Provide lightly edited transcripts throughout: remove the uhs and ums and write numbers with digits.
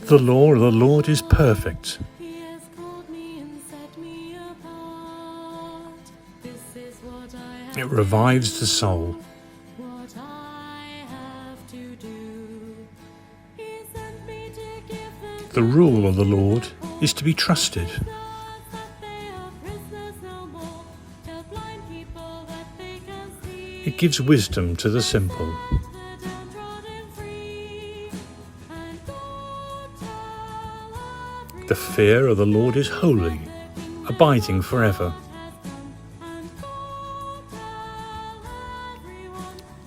The law of the Lord is perfect. It revives the soul. The rule of the Lord is to be trusted. It gives wisdom to the simple. The fear of the Lord is holy, abiding forever.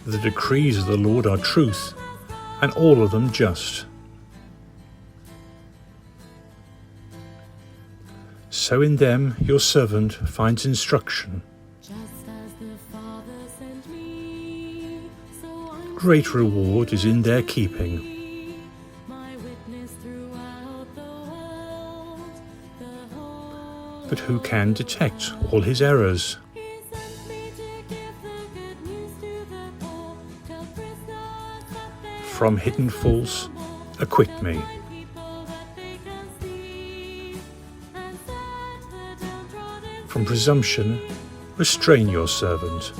The decrees of the Lord are truth, and all of them just. So in them your servant finds instruction. Great reward is in their keeping. But who can detect all his errors? From hidden faults, acquit me. From presumption, restrain your servant.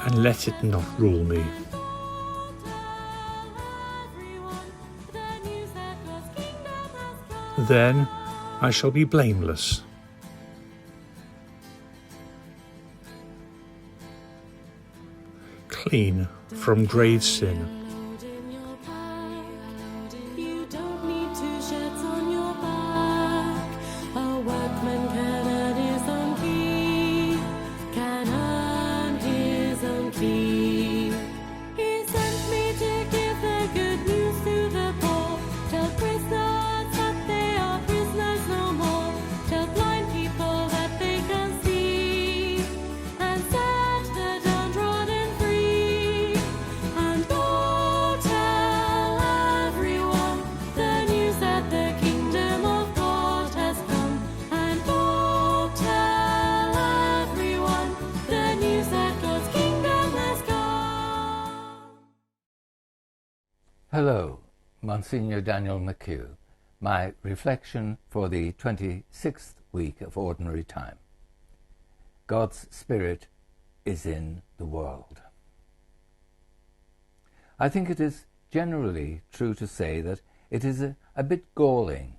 And let it not rule me. Then I shall be blameless. Clean from grave sin. Hello, Monsignor Daniel McHugh, my reflection for the 26th week of Ordinary Time. God's Spirit is in the world. I think it is generally true to say that it is a bit galling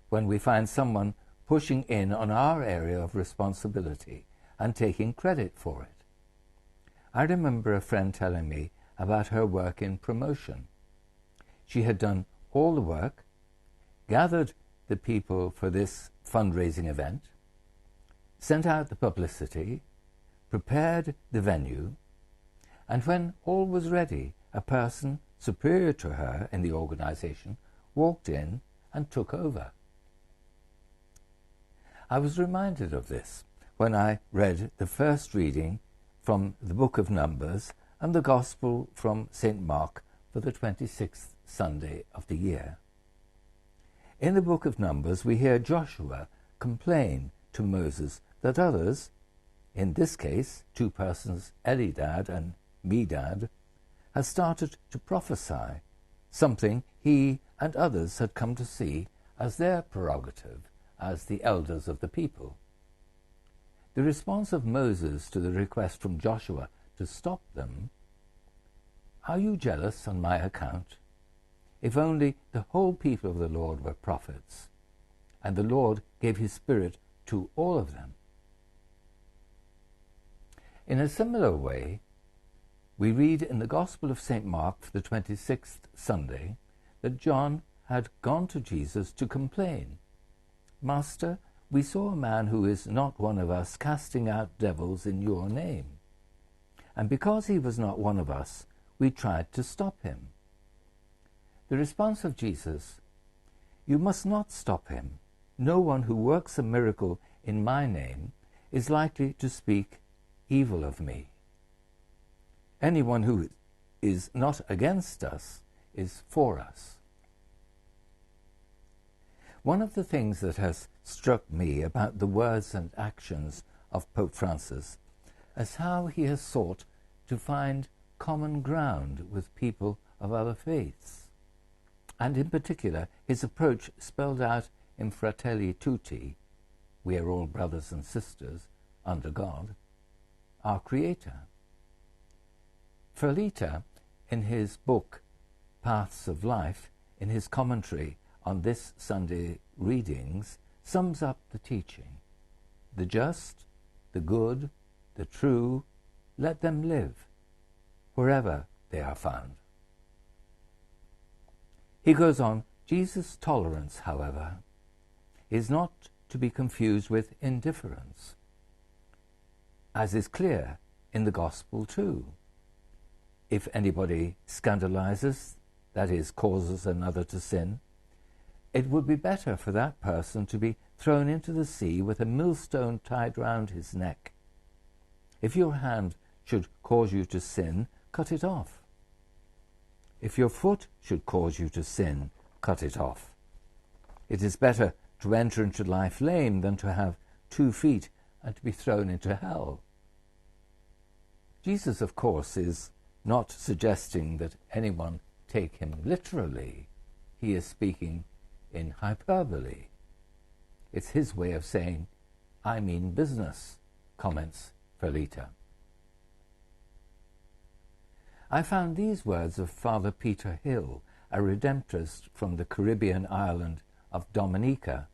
when we find someone pushing in on our area of responsibility and taking credit for it. I remember a friend telling me about her work in promotion. She had done all the work, gathered the people for this fundraising event, sent out the publicity, prepared the venue, and when all was ready, a person superior to her in the organization walked in and took over. I was reminded of this when I read the first reading from the Book of Numbers and the Gospel from St. Mark for the 26th Sunday of the year. In the Book of Numbers we hear Joshua complain to Moses that others, in this case 2 persons, Elidad and Medad, had started to prophesy, something he and others had come to see as their prerogative as the elders of the people. The response of Moses to the request from Joshua to stop them: "Are you jealous on my account? If only the whole people of the Lord were prophets, and the Lord gave his Spirit to all of them." In a similar way, we read in the Gospel of St. Mark for the 26th Sunday that John had gone to Jesus to complain. "Master, we saw a man who is not one of us casting out devils in your name. And because he was not one of us, we tried to stop him." The response of Jesus You must not stop him. No one who works a miracle in my name is likely to speak evil of me. Anyone who is not against us is for us. One of the things that has struck me about the words and actions of Pope Francis is how he has sought to find common ground with people of other faiths, and in particular his approach spelled out in Fratelli Tutti, we are all brothers and sisters under God, our Creator. Ferlita, in his book Paths of Life, in his commentary on this Sunday readings, sums up the teaching. The just, the good, the true, let them live, wherever they are found. He goes on, Jesus' tolerance, however, is not to be confused with indifference, as is clear in the Gospel too. If anybody scandalizes, that is, causes another to sin, it would be better for that person to be thrown into the sea with a millstone tied round his neck. If your hand should cause you to sin, cut it off. If your foot should cause you to sin, cut it off. It is better to enter into life lame than to have 2 feet and to be thrown into hell. Jesus, of course, is not suggesting that anyone take him literally. He is speaking in hyperbole. It's his way of saying, I mean business, comments Ferlita. I found these words of Father Peter Hill, a Redemptorist from the Caribbean island of Dominica,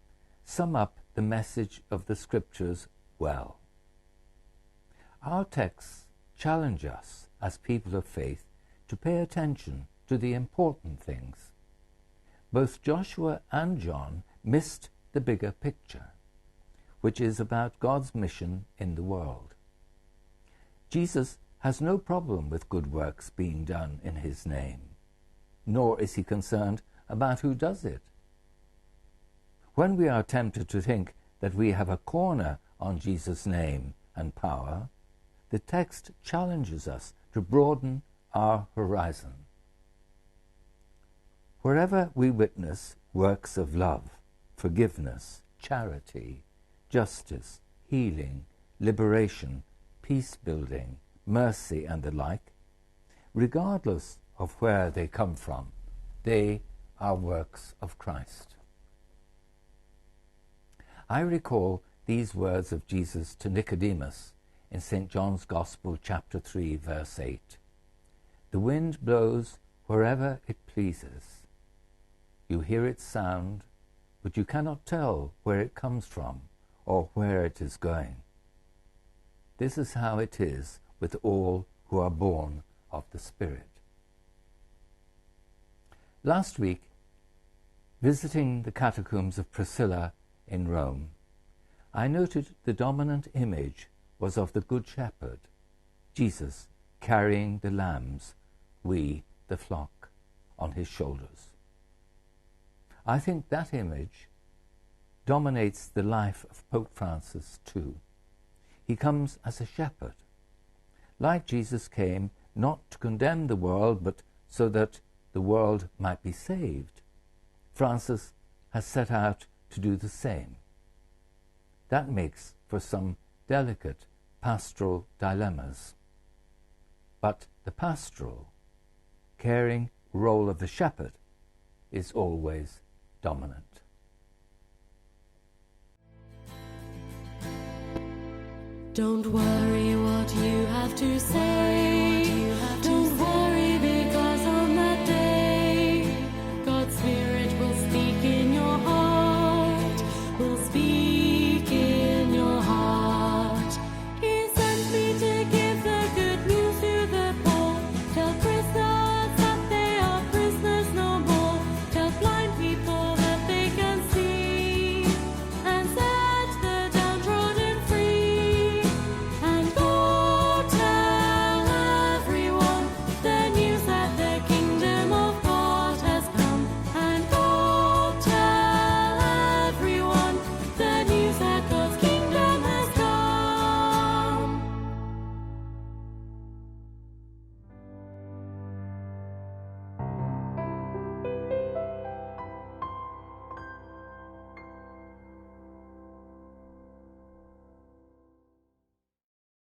sum up the message of the Scriptures well. Our texts challenge us as people of faith to pay attention to the important things. Both Joshua and John missed the bigger picture, which is about God's mission in the world. Jesus has no problem with good works being done in his name, nor is he concerned about who does it. When we are tempted to think that we have a corner on Jesus' name and power, the text challenges us to broaden our horizon. Wherever we witness works of love, forgiveness, charity, justice, healing, liberation, peace-building, mercy, and the like, regardless of where they come from, they are works of Christ. I recall these words of Jesus to Nicodemus in St. John's Gospel, chapter 3, verse 8. The wind blows wherever it pleases. You hear its sound, but you cannot tell where it comes from or where it is going. This is how it is with all who are born of the Spirit. Last week, visiting the catacombs of Priscilla in Rome, I noted the dominant image was of the Good Shepherd, Jesus carrying the lambs, we, the flock, on his shoulders. I think that image dominates the life of Pope Francis too. He comes as a shepherd. Like Jesus came not to condemn the world, but so that the world might be saved, Francis has set out to do the same. That makes for some delicate pastoral dilemmas. But the pastoral, caring role of the shepherd is always dominant. Don't worry what you have to say.